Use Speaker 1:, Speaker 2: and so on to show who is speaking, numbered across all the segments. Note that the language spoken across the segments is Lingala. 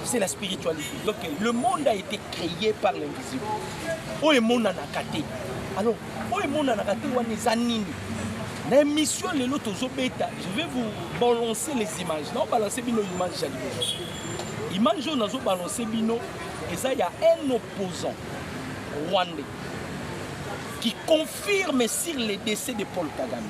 Speaker 1: c'est la spiritualité. Donc le monde a été créé par l'invisible. Oh, le monde en a gâté. Alors, oh, le monde en a gâté, on est anini. Dans l'émission, je vais vous balancer les images. Non, balancer bino image. Image, on a balancé bino. Et ça, il y a un opposant rwandais qui confirme sur le décès de Paul Kagame.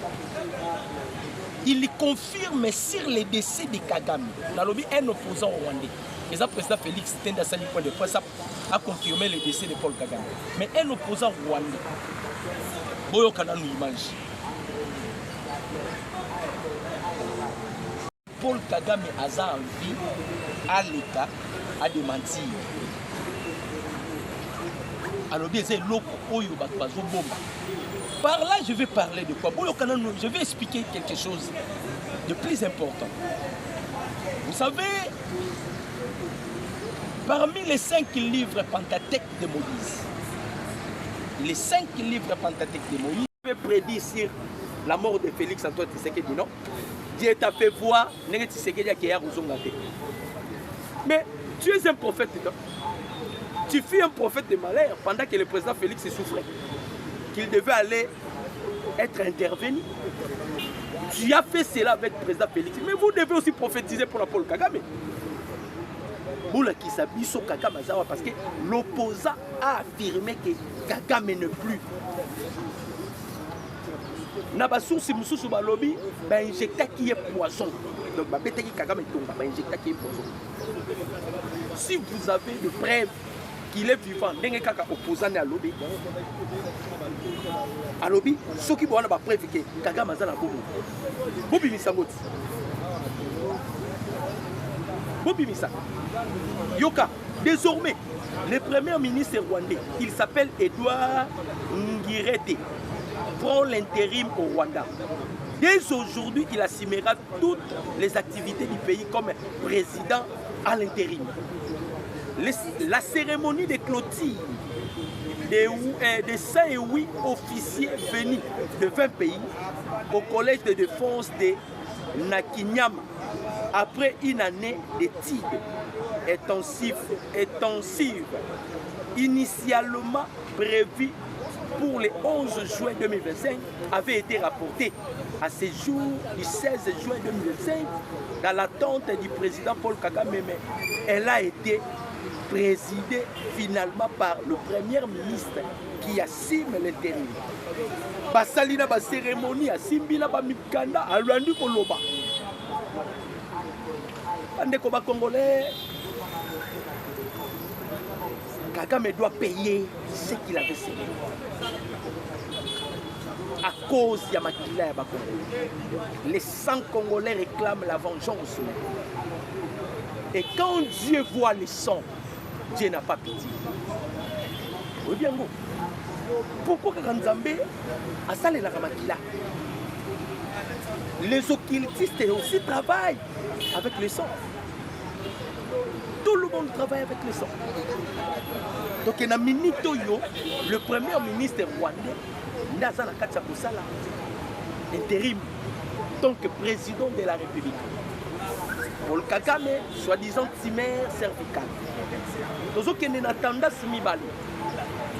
Speaker 1: Il confirme sur le décès de Kagame. Un opposant rwandais. Et ça, le président Félix Tenda Sali point de presse a confirmé le décès de Paul Kagame. Mais un opposant rwandais. Boyo Kana nous image. Paul Kagame a envie à l'État à démentir. Alors bien c'est l'eau par là je vais parler de quoi? Je vais expliquer quelque chose de plus important. Vous savez, parmi les 5 livres Pentateuque de Moïse, les 5 livres Pentateuque de Moïse, je vais prédire sur la mort de Félix Antoine Tshisekedi, non? Dieu t'a fait voir, mais tu es un prophète, non? Tu fus un prophète de malheur pendant que le président Félix souffrait, qu'il devait aller être intervenu. Tu as fait cela avec le président Félix, mais vous devez aussi prophétiser pour la Paul Kagame. Parce que l'opposant a affirmé que Kagame ne plus. Nabasourci Moussou Balobi, injecta qui est poison. Donc, Kagame injecta qui est poison. Si vous avez des preuves qu'il est vivant, n'est pas opposant à lobby. À lobby, ceux qui ont des preuves que Kagame a Bobi Misangoti. Bobi Misa. Yoka, désormais, le premier ministre rwandais, il s'appelle Edouard Ngirete, prend l'intérim au Rwanda. Dès aujourd'hui, il assumera toutes les activités du pays comme président à l'intérim. La cérémonie de clôture de 108 officiers venus de 20 pays au collège de défense de Nakinyama, après une année d'études intensives, initialement prévues pour le 11 juin 2025, avait été rapportée à ce jour du 16 juin 2025 dans l'attente du président Paul Kagame. Mais elle a été présidée finalement par le premier ministre qui assume l'intérim. Basalina ba cérémonie à Simbina ba mikanda à Luandu Koloba. Andeko ba Congolais, Kagame doit payer ce qu'il avait semé. À cause de Yamakila et Bakongolais. Les 100 Congolais réclament la vengeance. Et quand Dieu voit les sangs, Dieu n'a pas pitié. Oui, bien bon. Pourquoi Kaganzambe a salé la Ramakila? Les occultistes aussi travaillent avec le sang. Tout le monde travaille avec le sang. Donc, il y a le premier ministre rwandais, Ndazana Katsakosala, intérim, en tant que président de la République. Paul Kagame, soi-disant tumeur cervicale.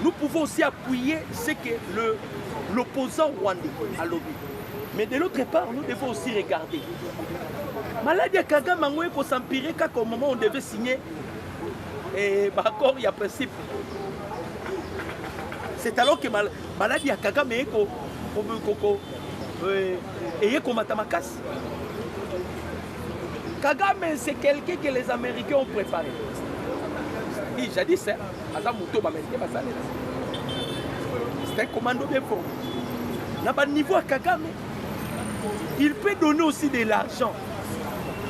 Speaker 1: Nous pouvons aussi appuyer ce que l'opposant rwandais a lobby. Mais de l'autre part, nous devons aussi regarder. Maladie à Kagame a s'empirer qu'au moment où on devait signer accord, il y a principe. C'est alors que maladie à Kagame est comme Matamakas. Kagame, c'est quelqu'un que les Américains ont préparé. Et jadis, c'est un commando bien fort. Là-bas, niveau à Kagame, il peut donner aussi de l'argent.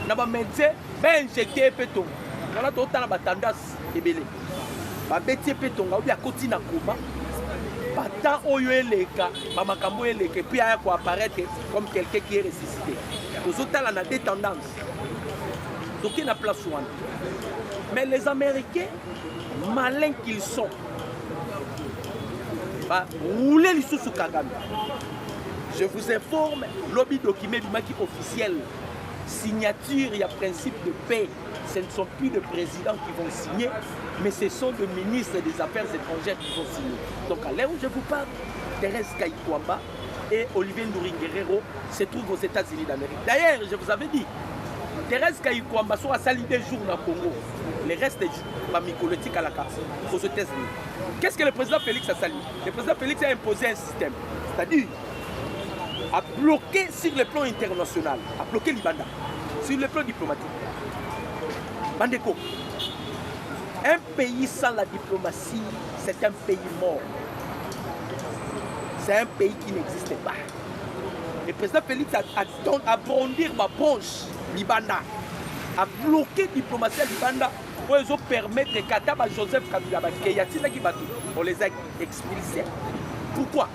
Speaker 1: Là-bas, médecin, ben injecté péton. Voilà, tout le temps, la tendance est belle. Ba bétier péton, ou bien côté na coma. Pas tant au lieu les cas, maman cambo les que puis à quoi apparaître comme quelqu'un qui est ressuscité. Aux autres, on a des tendances. Donc, il y a une place soin. Mais les Américains, malins qu'ils sont, rouler les sous Kagame. Je vous informe, lobby document du maquis officiel, signature, il y a principe de paix, ce ne sont plus de présidents qui vont signer, mais ce sont des ministres des Affaires étrangères qui vont signer. Donc à l'heure où je vous parle, Thérèse Kayikwamba et Olivier Ndouri-Nguerero se trouvent aux États-Unis d'Amérique. D'ailleurs, je vous avais dit, Thérèse Kayikwamba sera sali des jours dans le Congo. Les restes des jours, mycolotique à la carte, aux États-Unis. Qu'est-ce que le président Félix a sali? Le président Félix a imposé un système, c'est-à-dire à bloquer sur le plan international, à bloquer l'Ibanda, sur le plan diplomatique. Bandeko, un pays sans la diplomatie, c'est un pays mort. C'est un pays qui n'existe pas. Le président Félix a brandir ma branche l'Ibanda, a bloqué la diplomatie à l'Ibanda pour les permettre Kataba Joseph Kabila, on les a expulsés. Pourquoi?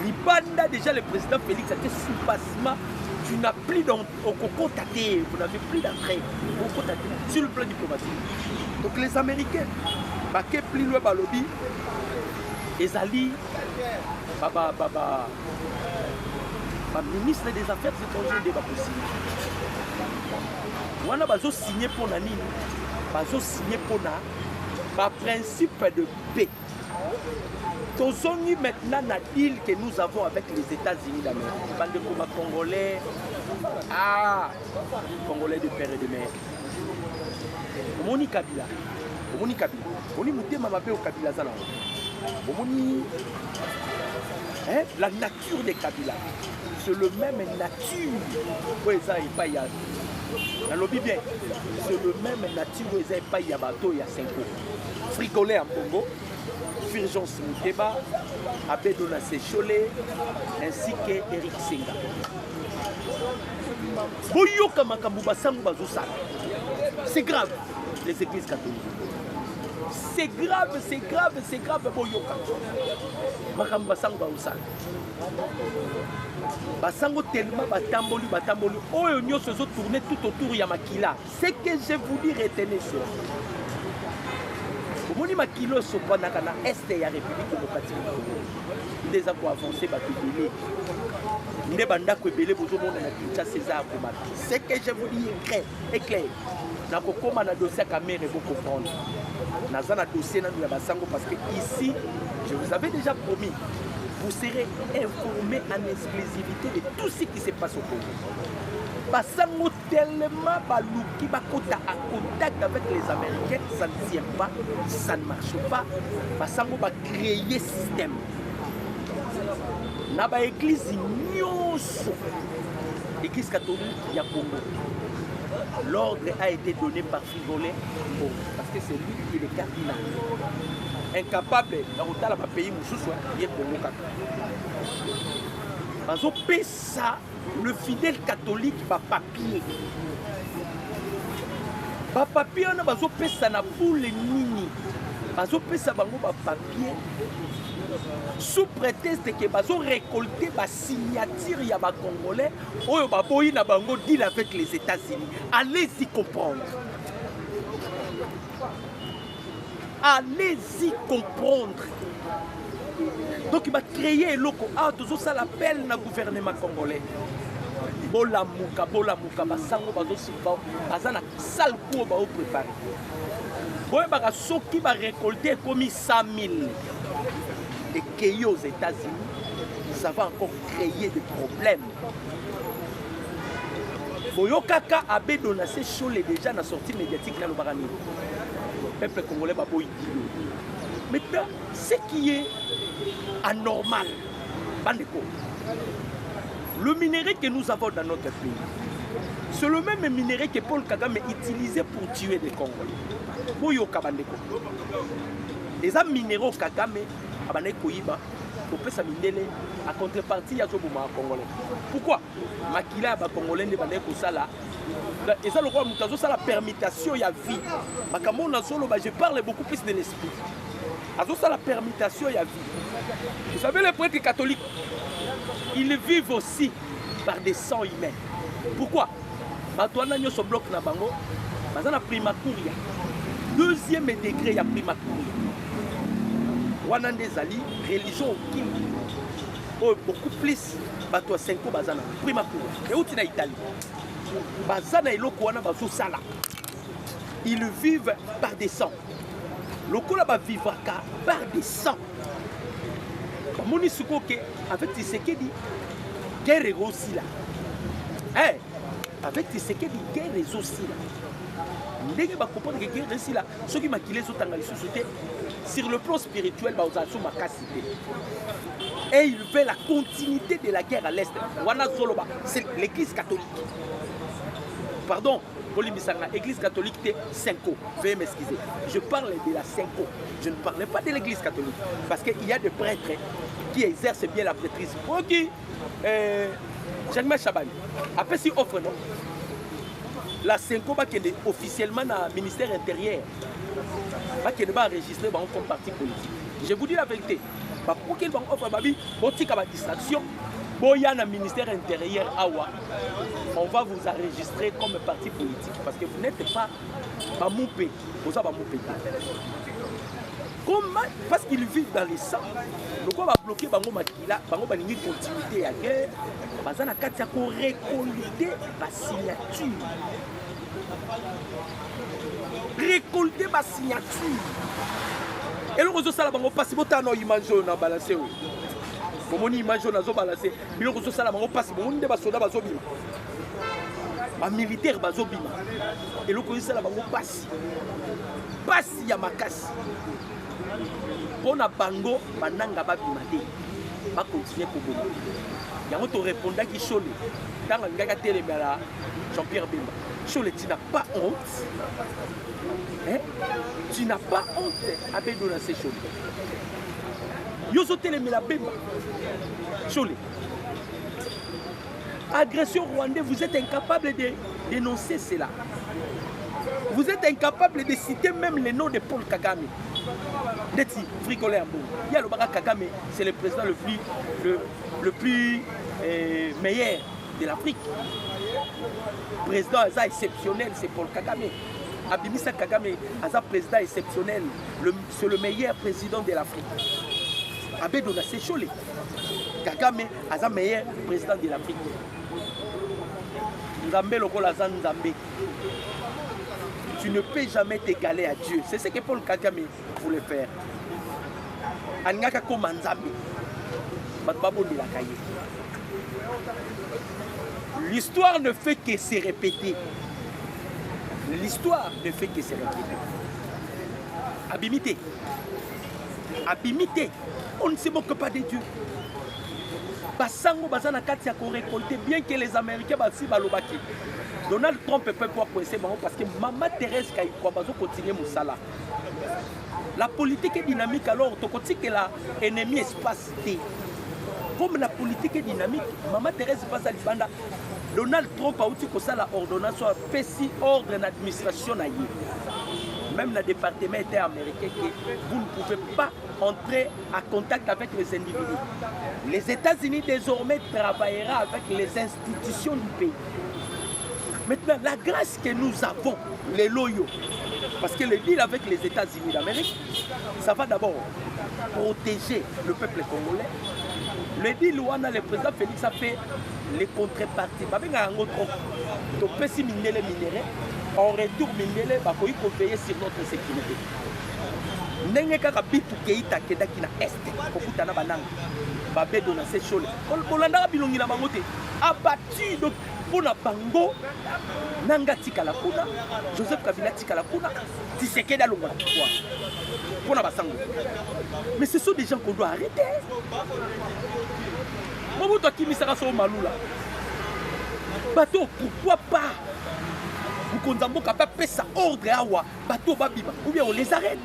Speaker 1: L'Ibanda, déjà le président Félix a été sous passement. Tu n'as plus au contacté, vous n'avez plus d'entrée sur le plan diplomatique. Donc les Américains, Baké plus loin Balobi, Ezali, ministre des Affaires étrangères de Bakosi. On a signé pour Nani, signé pour le principe de paix. Nous avons maintenant la deal que nous avons avec les États-Unis d'Amérique. Bande de Congolais, Congolais de père et de mère. Omoni Kabila, Omoni Kabila, Omoni Moutema Mabé au Kabila Zana. Omoni, la nature de Kabila, c'est le même nature. Oui, ça il pas y a. Dans le bien, c'est le même nature. Oui, ça il pas y a bateau il y a 5 ans. Fricolé en Congo. Fulgence Mouteba, Abbé Donassé Cholet, ainsi qu'Eric Senga. Boyoka Makambuba Samba Zoussala. C'est grave, les églises catholiques. C'est grave, c'est grave, c'est grave, Boyoka. Makambuba Samba Zoussala. Basango tellement batamboli. Oyo nyo se tourner tout autour ya makila. C'est que je vous dis, retenez cela. Moni makilo sopana kana est ya République démocratique du Congo. Ils ont avancé batubélé. Ndé banda ko belé bozo mona na Kinshasa César Komata. C'est que je vous dis est clair. Na kokoma na dossier caméra pour comprendre. Na za na dossier na ya basango parce que ici, je vous avais déjà promis, vous serez informés en exclusivité de tout ce qui se passe au Congo. Basango tellement balouki bakota à contact avec les Américains, ça ne tient pas, ça ne marche pas. Basango va créer système. Na ba église nyonso, église catholique ya Congo. L'ordre a été donné par Frigolet parce que c'est lui qui est le cardinal. Incapable dans le pays Moussoussou, il est Congo. Bazo pesa le fidèle catholique va papier. Ba papier on a bazo pesa na pour les nini. Bazo pesa bango ba papier sous prétexte que bazo récolter ba signature ya ba congolais oyo ba boyi na bango deal avec les États-Unis. Allez-y comprendre. Allez-y comprendre. Donc il va créer loko tout ça l'appel na gouvernement congolais. Bola muka basango bazo sipa bazana sale coup ba préparer. Boye baka soki ba récolter comme 100 000 et qu'il aux États-Unis, ça va encore créer des problèmes. Boyokaka Abbé Donassé Cholet déjà dans sortie médiatique dans le Barani. Le peuple congolais va boy. Maintenant, ce qui est anormal, Bandeko, le minerai que nous avons dans notre pays, c'est le même minerai que Paul Kagame utilisait pour tuer des Congolais. Boyoka Bandeko. Les minéraux Kagame, Abaneko Iba, pour faire sa minele, à contrepartie, il y a Congolais. Pourquoi? Makila ba Congolais ne Bandeko Sala. Et ça, le roi Moutazo, ça la permutation, il y a vie. Je parle beaucoup plus de l'esprit. Ça la permutation, il y a vie. Vous savez, les prêtres catholiques, ils vivent aussi par des sangs humains. Pourquoi? Batouana nyo so bloc na bango, bazana prima couria. Deuxième degré, il y a prima couria. Wana ndezali, religion kim. Oh, beaucoup plus, batouana 5 ans bazana, prima couria. Et où tu na Italie? Bazana eloko wana bazo sala. ils vivent par des sangs. Lokola ba vivaka par des sangs. Moni sukoke avec Tshisekedi guerre aussi là. Eh, avec Tshisekedi guerre aussi là. Ndenge ba comprendre que guerre aussi là, ceux qui makilé zo tanga société sur le plan spirituel ba ozaso makasité. Et il veut la continuité de la guerre à l'est. Wana Zoloba, c'est l'église catholique. Pardon, l'église catholique était 5 ans. Veuillez m'excuser. Je parle de la 5 ans. Je ne parle pas de l'église catholique. Parce qu'il y a des prêtres qui exercent bien la prêtrise. Ok, Jacques Chabani. Après, si offre, non? La 5 ans qui est officiellement dans le ministère intérieur, qui est enregistré comme parti politique. Je vous dis la vérité. Pour qu'il offre ma vie, pour qu'il y ait une distraction, pour qu'il y ait un ministère intérieur, on va vous enregistrer comme parti politique parce que vous n'êtes pas Bamoupé. Vous avez Bamoupé. Comment? Parce qu'ils vivent dans les sangs. Donc on va bloquer Bango Makila, Bango Balingi continuité à guerre. Bazana Katia pour récolter la signature. Récolter ma signature. Et le réseau Salabango passe beaucoup de image na balancer. Comme on image na zo balancer. Et le réseau Salabango passe beaucoup de basoda bazobima. Ba militaire bazobima. Et le réseau Salabango passe. Passe ya makasi. Pona bango bananga babima te. Ba continuer koboma. Yango to répondant qui Chole. Dans ngaka telemela Jean-Pierre Bemba. Chole, tu n'as pas honte. Hein? Tu n'as pas honte à donner ces choses. Yoso telemela Bemba. Chole. Agression rwandaise, vous êtes incapable de dénoncer cela. Vous êtes incapable de citer même le nom de Paul Kagame. D'être fricolé en bon. Il y a le Bara Kagame, c'est le président le plus meilleur de l'Afrique. Le président exceptionnel, c'est Paul Kagame. Abimisa Kagame, un président exceptionnel, c'est le meilleur président de l'Afrique. Abedona Sechole. Kagame, un meilleur président de l'Afrique. Nzambe lokola Nzambe. Tu ne peux jamais t'égaler à Dieu. C'est ce que Paul Kagame voulait faire. Angaka comme Nzambe. L'histoire ne fait que se répéter. L'histoire ne fait que se répéter. Abimité. Abimité. On ne se moque pas de Dieu. Basango bazana katia ko récolter bien que les Américains basi balobaki. Donald Trump peut pas coincer parce que Maman Thérèse Kaïkwa bazo continuer musala. La politique est dynamique alors to koti que la ennemi espace T. Comme la politique est dynamique, Maman Thérèse passe à Libanda. Donald Trump a outil que ça la ordonnance a fait ordre en administration na yé. Même le département était américain que vous ne pouvez pas entrer en contact avec les individus. Les États-Unis désormais travailleront avec les institutions du pays. Maintenant, la grâce que nous avons, les loyaux, parce que le deal avec les États-Unis d'Amérique, ça va d'abord protéger le peuple congolais. Le deal où le président Félix a fait les contreparties. En retour, il faut veiller sur notre sécurité. Ndenge kaka bitu keita kedaki na este kokutana bananga babedo na sechole kolanda bilongi na bango te abattu donc pona bango nanga tikala kuna Joseph Kabila tikala kuna Tshisekedi alonga kwa pona basango. Mais ce sont des gens qu'on doit arrêter. Mobutu akimisaka so malula bateau, pourquoi pas vous condamnez pas ça ordre awa bateau babima ou bien on les arrête.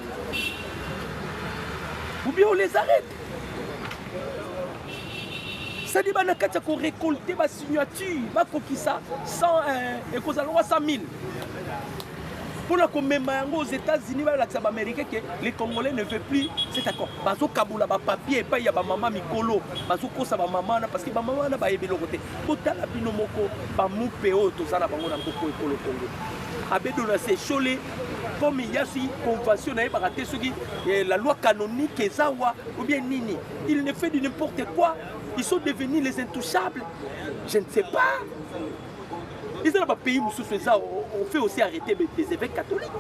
Speaker 1: Ou bien on les arrête. Ça dit que qu'on récolter ma signature, ma coquissa 100 et qu'on a 100 000. Pour la commémorer aux États-Unis, les Américains que les Congolais ne veulent plus cet accord. Bazo Kaboula ba papier pas y a ba maman mikolo, bazo kosa ba maman parce que ba maman na ba yebelo côté. Botala bino moko ba mupeo to ça na bango na koko ekolo Congo. Abedo na se cholé comme il y a si convention na ba raté soki la loi canonique ezawa ou bien nini. Ils ne font du n'importe quoi. Ils sont devenus les intouchables. Je ne sais pas. Ils ont pas payé mususu ça on fait aussi arrêter des évêques catholiques.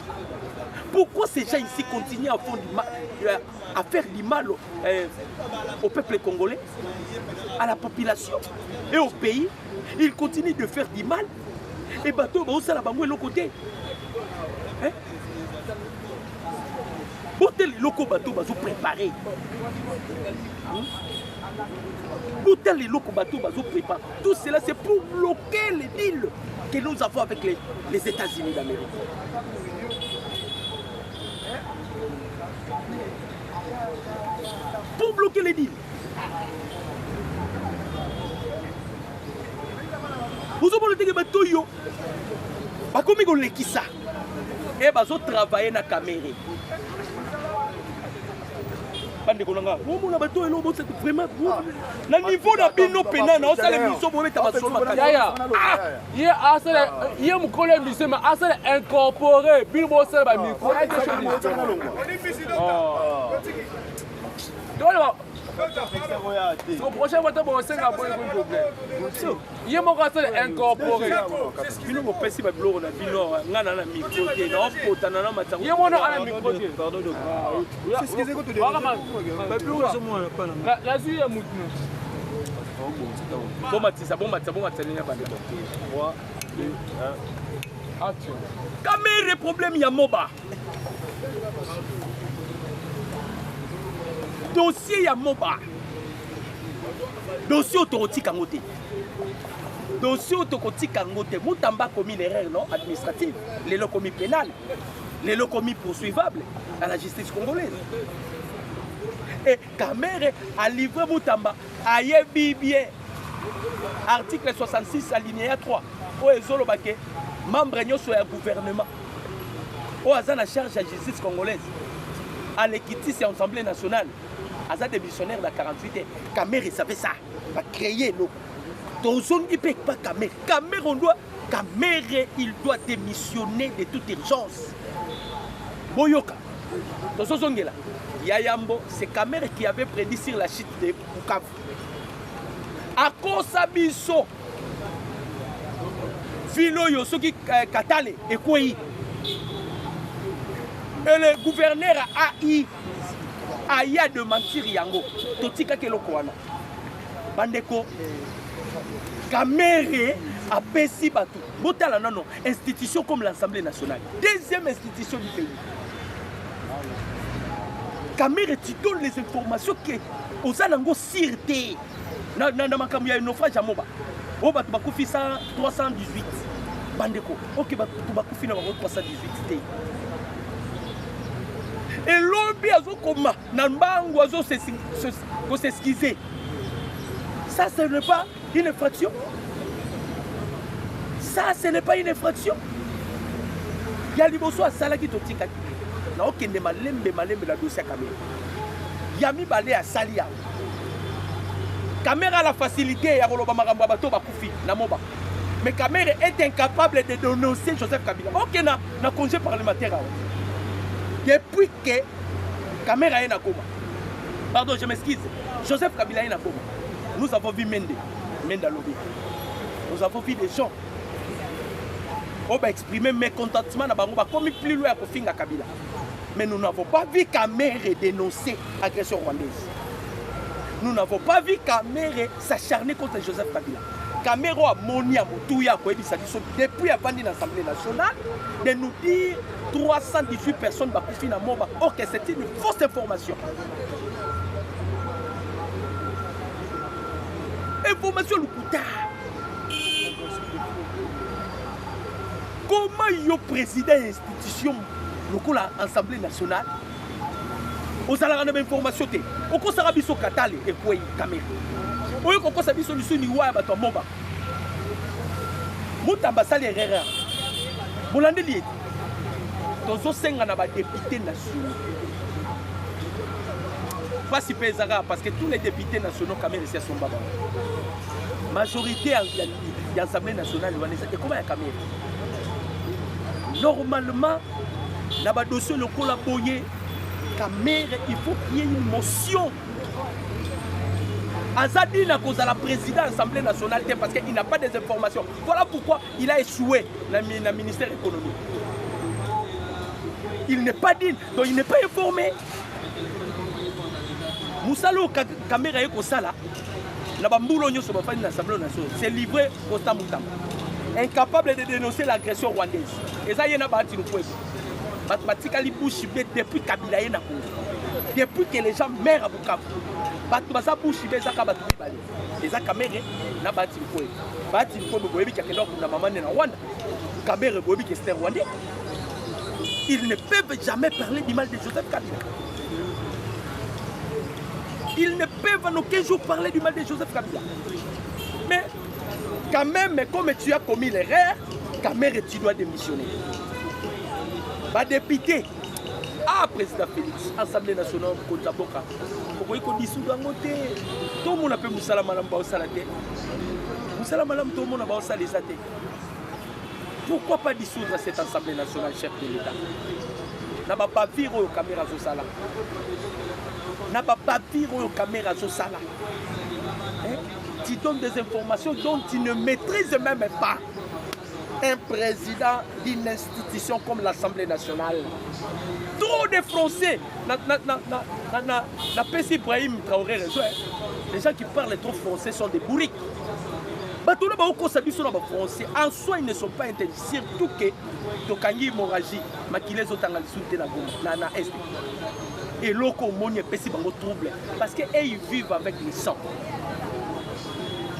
Speaker 1: Pourquoi ces gens ici continuent à faire du mal au peuple congolais, à la population et au pays? Ils continuent de faire du mal. Et bateau, ça là-bas, de l'autre côté. Pour tel locaux bateau, ils sont préparés. Pour tel locaux bateau, ils sont préparés. Tout cela, c'est pour bloquer les deals que nous avons avec les États-Unis d'Amérique. Pour bloquer les deals. Vous avez dit que bateau yo, pas comme ils ont l'équissa. Et ils ont travaillé dans la caméra. Vraiment, le niveau de Bino Pénan, on a les missions pour mettre à
Speaker 2: il y a un collègue qui s'est incorporé. Bino c'est le micro. Son prochain vote pour 5 ans, il y a mon conseil incorporé. Il y a mon PC à Blo, on a Bino, on a un micro, il y a mon micro. Pardon, c'est ce que j'ai dit. La suite est mouton. Bon, Matissa, bon, Matissa, bon, Matissa, Kamere problème, il y a Moba. Dossier ya Moba. Dossier autorité kangote. Dossier autorité kangote. Moutamba commis l'erreur non administrative, les lots commis pénal, les lots commis poursuivables à la justice congolaise. Et Kamere a livré Moutamba à bien. Article 66 alinéa 3. Au ezolobake membre nyoso ya gouvernement. Au azana charge à la justice congolaise. À l'équitis et à l'Assemblée nationale. Aza démissionnaire de la 48 heures. Kamere savait ça. Va créer l'eau. Ton zone il paye pas Kamere. Kamere, il doit démissionner de toute urgence. Boyoka. Ton zone là. Yayambo, c'est Kamere qui avait prédit sur la chute de Bukavu. À Kosabiso. Filo Yosoki Katale et Kouyi. Et le gouverneur a aya de mentir yango totika ke lokwana bandeko Kamere a pesi batou botala non institution comme l'Assemblée nationale, deuxième institution du pays. Kamere tu donnes les informations que aux anango sirte na makambo ya naufrage Moba o batu bakufi 318 bandeko OK batu bakufi na 318 et l'objet a comme Nambango a s'excuser. Ça, ce n'est pas une infraction. Ça, ce n'est pas une infraction. Il y a l'immoso à Salaki Totika. Il n'y a aucun malembe la dossier Kamere. Il y a mis balé à Salia. Kamere a la facilité à Roloba Marambabato Bakoufi, Namoba. Mais Kamere est incapable de dénoncer Joseph Kabila. Ok, na congé parlementaire. Depuis que Kamere est Nakoma, pardon, je m'excuse, Joseph Kabila est Nakoma, nous avons vu Mende Lobby. Nous avons vu des gens qui ont exprimé mécontentement comme plus loin que Finga Kabila. Mais nous n'avons pas vu Kamere dénoncer l'agression rwandaise. Nous n'avons pas vu Kamere s'acharner contre Joseph Kabila. Kamere a moni à Moutouya depuis avant l'Assemblée nationale de nous dire 318 personnes bakoufi na Moba. Ok, c'est une fausse information. Information Lukuta. Comment le président de l'institution, l'Assemblée nationale, aux alarmes d'information, au conseil de Katale et pour Kamere. Au conseil de Niwa et Moba. Moutamba Sali Herrera. Bolande lié. Dans ce sens, on a des députés nationaux. Pas si pesara parce que tous les députés nationaux, Kamere, c'est son baba. Majorité de l'Assemblée nationale, et comment il y a Kamere? Normalement, dans le dossier, le collaboyer, Kamere, il faut qu'il y ait une motion Azadi n'a cause à la présidente de l'Assemblée nationale parce qu'il n'a pas des informations. Voilà pourquoi il a échoué dans le ministère économique. Il n'est pas digne, donc il n'est pas informé. Moussalo Kamera et Kosala, c'est livré au Tamoutam. Incapable de dénoncer l'agression rwandaise. Et ça, il y en a bâti le point. Mathématiquement, depuis Kabila, depuis que les gens meurent à Bukavu. Et ça, Kamera n'a pas bâti le point. Bâti le point, il y a quelqu'un maman na Rwanda. Kamera, c'est rwandais. Ils ne peuvent jamais parler du mal de Joseph Kabila. Ils ne peuvent en aucun jour parler du mal de Joseph Kabila. Mais quand même, comme tu as commis l'erreur, Kamera, tu dois démissionner. Va député. Ah, président Félix, Assemblée nationale, Kotaboka. Pourquoi il dit soudain côté? Tout le monde appelle Moussala Malam Baosalate. Moussala Malam, tout le monde a Baosalate. Pourquoi pas dissoudre cette Assemblée nationale, chef de l'État? N'a pas viré aux caméras au Sala. N'a pas viré aux caméras au Sala. Tu donnes des informations dont tu ne maîtrises même pas. Un président d'une institution comme l'Assemblée nationale. Trop de Français. Na PC Ibrahim Traoré, les gens qui parlent trop français sont des bourriques. En soi, ils ne sont pas intelligents. Surtout que Tokangi Moraji, Makilez Otanga Soute na Est. Et loko moni pesi bango trouble. Parce qu'ils vivent avec le sang.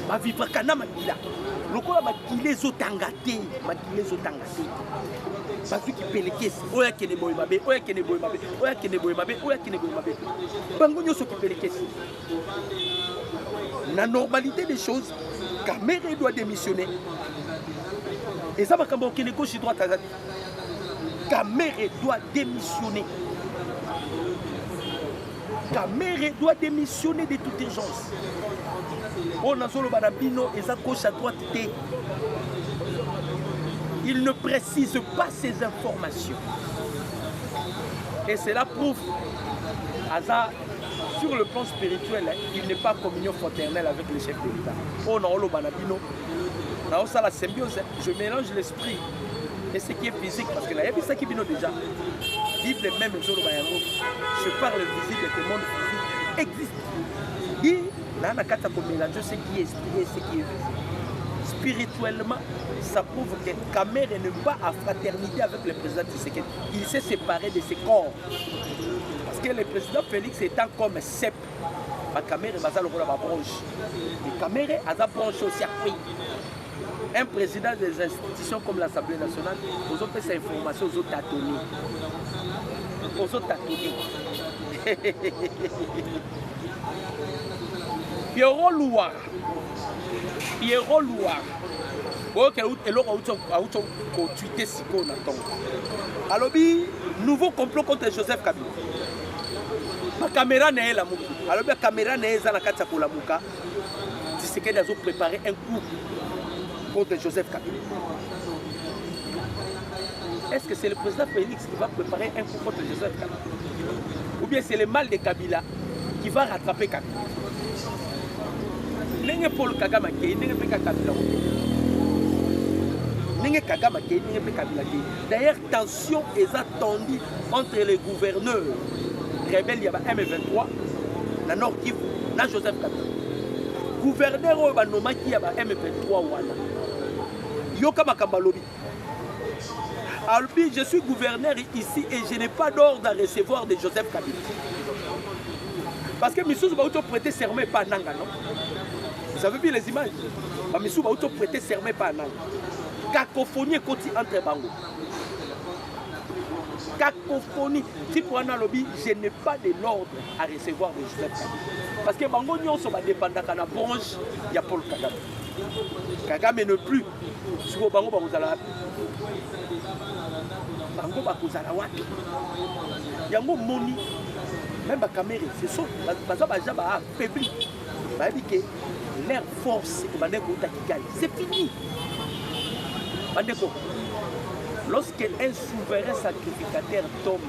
Speaker 2: Ma vivre kana makila. Loko la Makilez Otanga te. Makilez Otanga te. Parce qu'ils pelekes. Oya kene boy mabe. Oya kene boy mabe. Oya kene boy mabe. Oya kene boy mabe. Bango nyoso ki pelekes. La normalité des choses. Kamera doit démissionner. Et ça va comme on est gauche et droite. Kamera doit démissionner. Kamera doit démissionner de toute urgence. On a solo banabino et ça gauche à droite. Il ne précise pas ces informations. Et cela prouve sur le plan spirituel, il n'est pas en communion fraternelle avec le chef de l'État. On a le banabino. Là, on a la symbiose. Je mélange l'esprit et ce qui est physique. Parce que là, il y a ça qui vient déjà. Vivre les mêmes choses. Je parle visible et le monde physique existe. Et là, on a mélanger ce qui est esprit et ce qui est physique. Spirituellement, ça prouve que Kamera n'est pas à fraternité avec le président Tshisekedi. Il s'est séparé de ses corps. Parce que le président Félix étant comme CEP, ma caméra va aller à la branche. Et Kamera a sa branche aussi à pays. Un président des institutions comme l'Assemblée nationale, vous avez fait cette information aux autres tâtonnés. Aux autres tâtonnés. Pierrot Louard. Pierrot Louard. Alors, nouveau complot contre Joseph Kabila. Ma caméra n'est pas là. Alors, la caméra n'est pas là. Tshisekedi a préparé un coup contre Joseph Kabila. Est-ce que c'est le président Félix qui va préparer un coup contre Joseph Kabila? Ou bien c'est le mal de Kabila qui va rattraper Kabila? N'est-ce pas Paul Kagame qui n'est pas Kabila? D'ailleurs, tension est attendue entre les gouverneurs rebelles, il y a M23, la Nord Kivu, la Joseph Kabila. Gouverneur au Banoma qui y a M23 wana. Yoka Makambalobi. Albi, je suis gouverneur ici et je n'ai pas d'ordre à recevoir de Joseph Kabila. Parce que Missou va prêter serment par Nanga, non? Vous avez vu les images? Missou va prêter serment par Nanga. Cacophonie entre Bango. Cacophonie. Si pour un lobby, je n'ai pas de l'ordre à recevoir de Joseph Kabila. Parce que Bango Nyon sont dépendants de la branche, il y a Paul Kagame. Kagame ne plus. Si vous Bango Bakuzala. Bango Bakuzala Wati. Il y a un moni. Même la caméra, c'est ça. Faibli. Leur force, c'est fini. Lorsqu'un souverain sacrificateur tombe,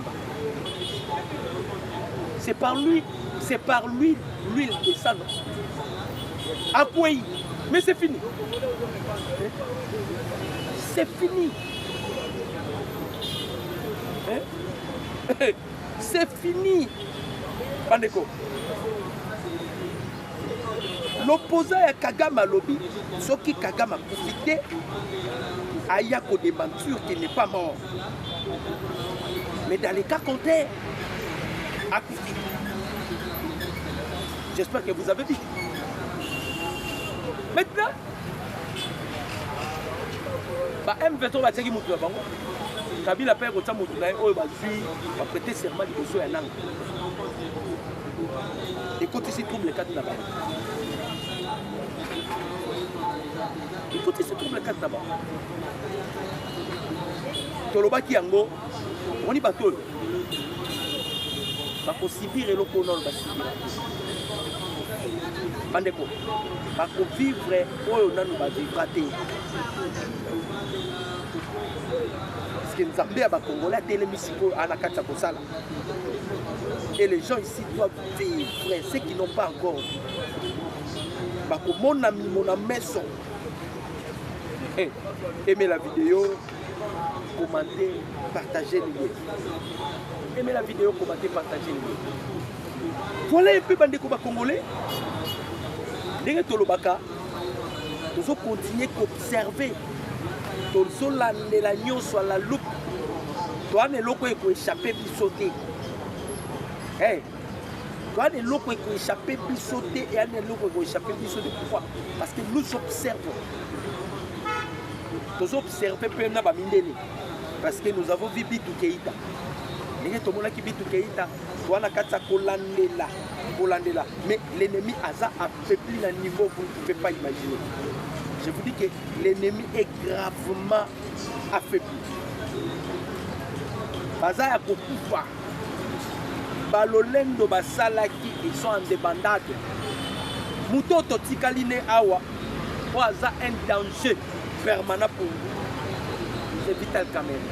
Speaker 2: c'est par lui l'huile descend. Akwei. Mais c'est fini. C'est fini. C'est fini. Bandeko. L'opposant à Kagame Lobby, ce qui Kagame a profité, Ayako démentir qu'il n'est pas mort. Mais dans les cas contraires, à profiter. J'espère que vous avez vu. Maintenant, M23 va dire que Kabila père au temps où va prêter serment de Koso et Nang. Écoutez ici trouble les quatre là-bas. Écoutez ici trouble les quatre là-bas. Toloba qui yango, on y bateau. Va pour subir et l'eau pour non va subir. Bandeko, va pour vivre où on a nous va vivre raté. Parce que nous avons des Congolais à télémusico à la Katsakosala. Et les gens ici doivent vivre, ceux qui n'ont pas encore. Mon ami, mon maison. Aimez la vidéo, commentez, partagez les liens. Aimez la vidéo, commentez, partagez les liens. Voilà un peu bandeko congolais. Dès que Tolobaka, nous allons continuer à observer. Nous allons la nion sur la loupe. Nous allons échapper et sauter. Nous allons échapper et sauter et nous allons échapper et sauter. Pourquoi? Parce que nous observons. Nous observons parce que nous avons vu Bitou Keïta. Nous avons vu Bitou Keïta. Nous avons mais l'ennemi a affaibli le niveau que vous ne pouvez pas imaginer. Je vous dis que l'ennemi est gravement affaibli. Baza ya pouvoir. Balolendo basalaki, ils sont en débandade. Mouto totikaline awa. Baza un danger permanent pour vous. C'est Vital Kamerhe.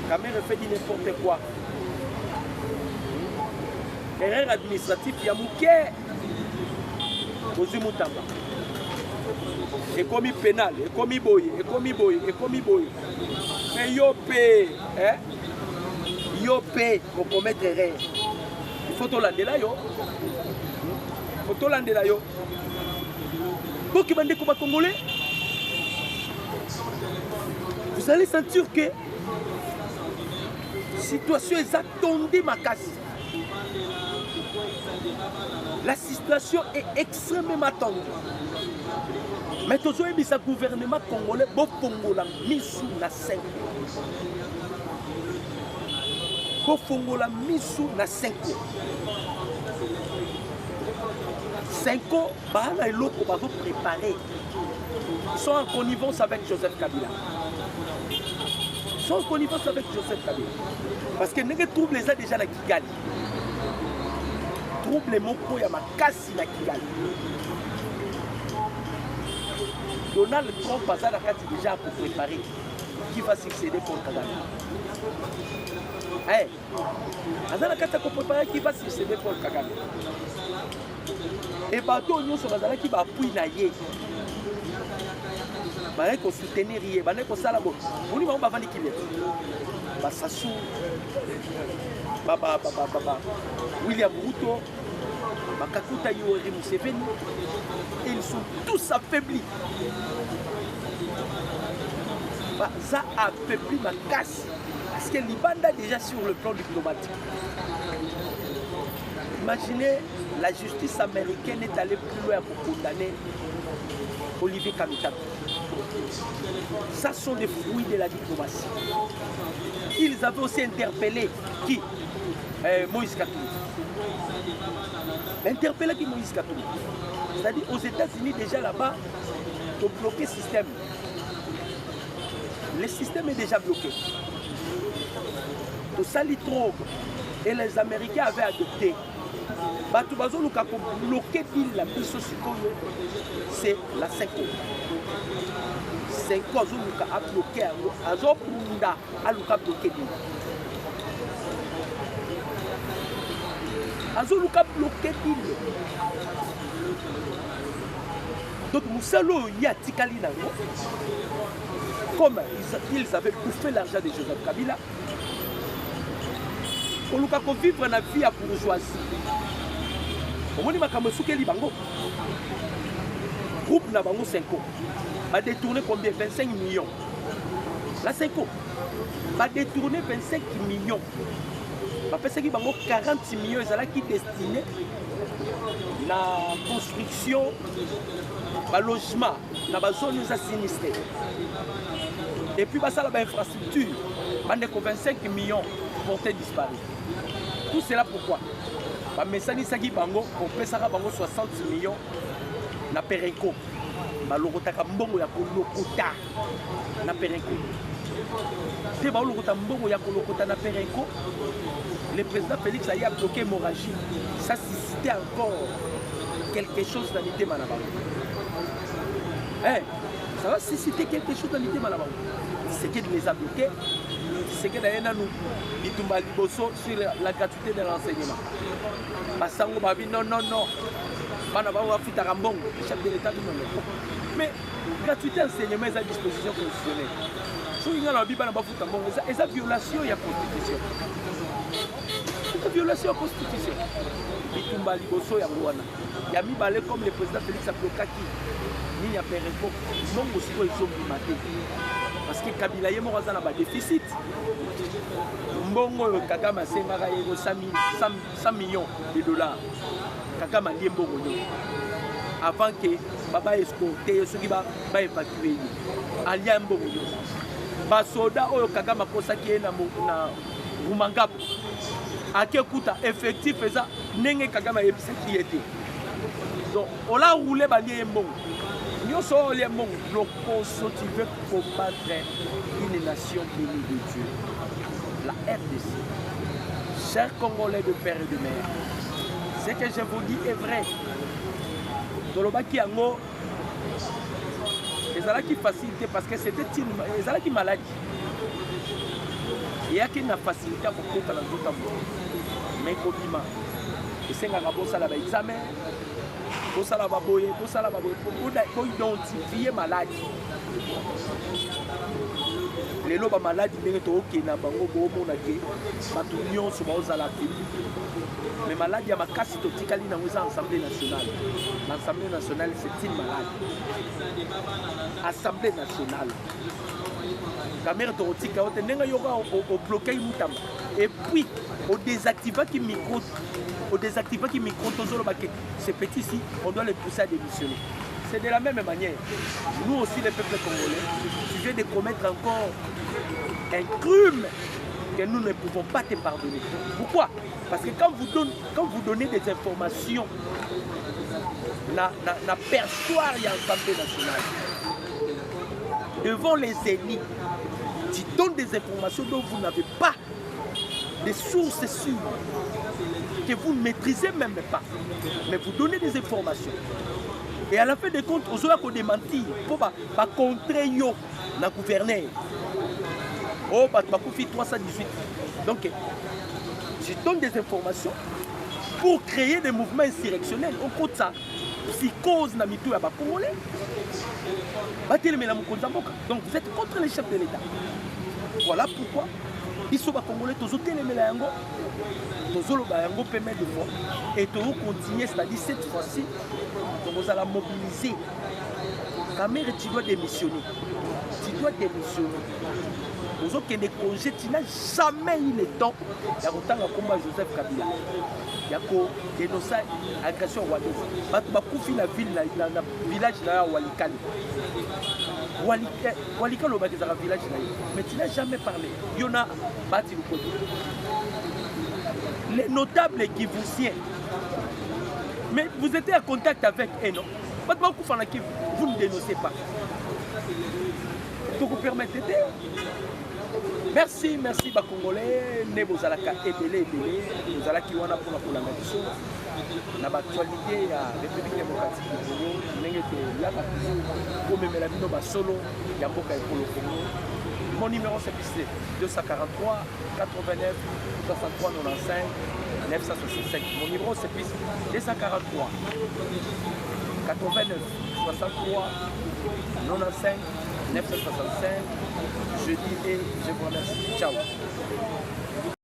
Speaker 2: Kamerhe fait n'importe quoi. Erreur administrative, il y a Mouké. Ozumutamba. Et commis pénal, et commis boy, et commis boy, et commis boy. Mais yo paye, hein? Yo paye pour commettre erreur. Il faut tout l'ande là, yo. Il faut tout l'ande là, yo. Pour qui bande comme Congolais, vous allez sentir que la situation est attendue ma casse. La situation est extrêmement tendue. Mais tout ce gouvernement congolais, bon Pongola, Missou na 5 ans. Bon Pongola, Missou na 5 ans. 5 ans, bah là, l'autre va vous préparer. Ils sont en connivence avec Joseph Kabila. Ils sont en connivence avec Joseph Kabila. Parce que nous trouvent les gens déjà la Kigali. Trouble les mots pour ma casse la Kigali. Donald Trump a déjà pour préparer qui va succéder pour Kagame. Azalakati pour préparer qui va succéder pour Kagame. Et bateau nous sur Azalaki va appuyer naïe. Bah qu'on soutenir hier, bah qu'on salabo. On y va on va vendre qui vient. Bah Sassou, Baba William Ruto, Makakuta Yoweri Museveni. Et ils sont tous affaiblis. Ça affaiblit ma casse. Parce que l'Ibanda déjà sur le plan diplomatique. Imaginez, la justice américaine est allée plus loin pour condamner Olivier Kamitatu. Ça sont les fruits de la diplomatie. Ils avaient aussi interpellé qui? Moïse Katumbi. Interpellé qui Moïse Katumbi. C'est-à-dire aux États-Unis déjà là-bas, ils ont bloqué le système. Le système est déjà bloqué. Tout ça, trop. Et les Américains avaient adopté. Batubazo Luka pour bloquer la mission c'est la 5 ans. 5 ans, Luka a bloqué. Azo Punda a Luka bloqué. Azo Luka bloqué. Donc Moussalo y a Tikali Nango. Comme ils avaient bouffé l'argent de Joseph Kabila, on a vivre la vie à bourgeoisie. On a dit bango. Groupe Nabango 5 ans. Va détourner combien? 25 millions. La 5 ans. Va détourner 25 millions. Va faire que bango 40 millions. Ils allaient qui destiné la construction, le logement, la zone nous a sinistré. Et puis ça la infrastructure, 25 millions portés disparus. Tout cela pourquoi? Mesani Sagi Bango, on peut ça bango 60 millions na Perenco. Malorota Kambongo ya Kolokota na Perenco. C'est ba Kolokota Mbongo ya Kolokota na Perenco. Le président Félix a bloqué l'hémorragie. Ça suscitait encore quelque chose dans l'idée Manabango. Ça va susciter quelque chose dans l'idée Manabango. C'est qu'il les a bloqués. C'est que d'ailleurs nous Bitumba Liboso sur la gratuité de l'enseignement. Basango Babi non. Manabango a fait Rambongo, le chef de l'État non. Mais gratuité d'enseignement est à disposition constitutionnelle. Si vous avez une violation, il y a constitution. C'est une violation de la constitution. Bitumba Liboso ya Rwanda. Il y a mis balai comme le président Félix Aplokaki. Il y a Perenco. Non, aussi ils ont maté. Parce que Kabila est mort dans un déficit. Mbongo Kagame a 100 millions de dollars. Kagame a dit Mbongo. Avant que Baba escorté, ceux qui va évacuer. Alia Mbongo. Basoda Oyo Kagame a consacré na Rumangap. À quel coup effectif ça n'est Kagame a qui était. Donc on a roulé balier Mbongo. Nous sommes les mondes, nous veut combattre une nation bénie de Dieu. La RDC. Chers Congolais de père et de mère, ce que je vous dis est vrai. Dans le baki yango, ils allaient qui facilité parce que c'était ils allaient qui maladie. Il y a qui n'a facilité pour contre la d'autres mais Kobima. Et c'est un rabot ça là examen. Pour identifier maladie. Les lois maladies, mais maladie à ma casse totikali dans l'Assemblée nationale. L'Assemblée nationale, c'est une maladie. Assemblée nationale. Caméra totika, on bloqué Moutama. Et puis, on désactive qui micro. Au désactiver qui micro, ces petits-ci, on doit les pousser à démissionner. C'est de la même manière. Nous aussi, les peuples congolais, tu viens de commettre encore un crime que nous ne pouvons pas te pardonner. Pourquoi? Parce que quand vous donnez des informations, la perchoir et l'Assemblée nationale, devant les élites, tu donnes des informations dont vous n'avez pas des sources sûres, que vous ne maîtrisez même pas, mais vous donnez des informations. Et à la fin des comptes, vous avez démentir pour contrer le gouverneur. Oh, tu 318. Donc, je donne des informations pour créer des mouvements insurrectionnels. On compte ça. Psychose na mitou ya Congolais. Donc, vous êtes contre les chefs de l'État. Voilà pourquoi. Ils sont Congolais, tous les Mélango. Permet de voir et de continuer, c'est-à-dire cette fois-ci, vous allez mobiliser. Caméra, tu dois démissionner. Tu dois démissionner. Vous avez des congés, tu n'as jamais eu le temps. Il y a autant de combat Joseph Kabila. Il y a dénoncer l'agression rwandaise. Il y a la ville, le village de Walikali. Walikali, c'est un village. Mais tu n'as jamais parlé. Il y en a bâti le côté. Les notables qui vous tiennent. Mais vous étiez en contact avec eux, non? Vous ne dénoncez pas. Donc vous permettez. Merci Congolais. Vous allez vous allez qui wana pour la nation. Na l'actualité de la République démocratique du Congo, il y a toujours comme Melamino Basolo, il y a beaucoup de Congo. Mon numéro c'est 243 89 63 95 965. Mon numéro c'est 243 89 63 95 965. Je dis et je vous remercie. Ciao.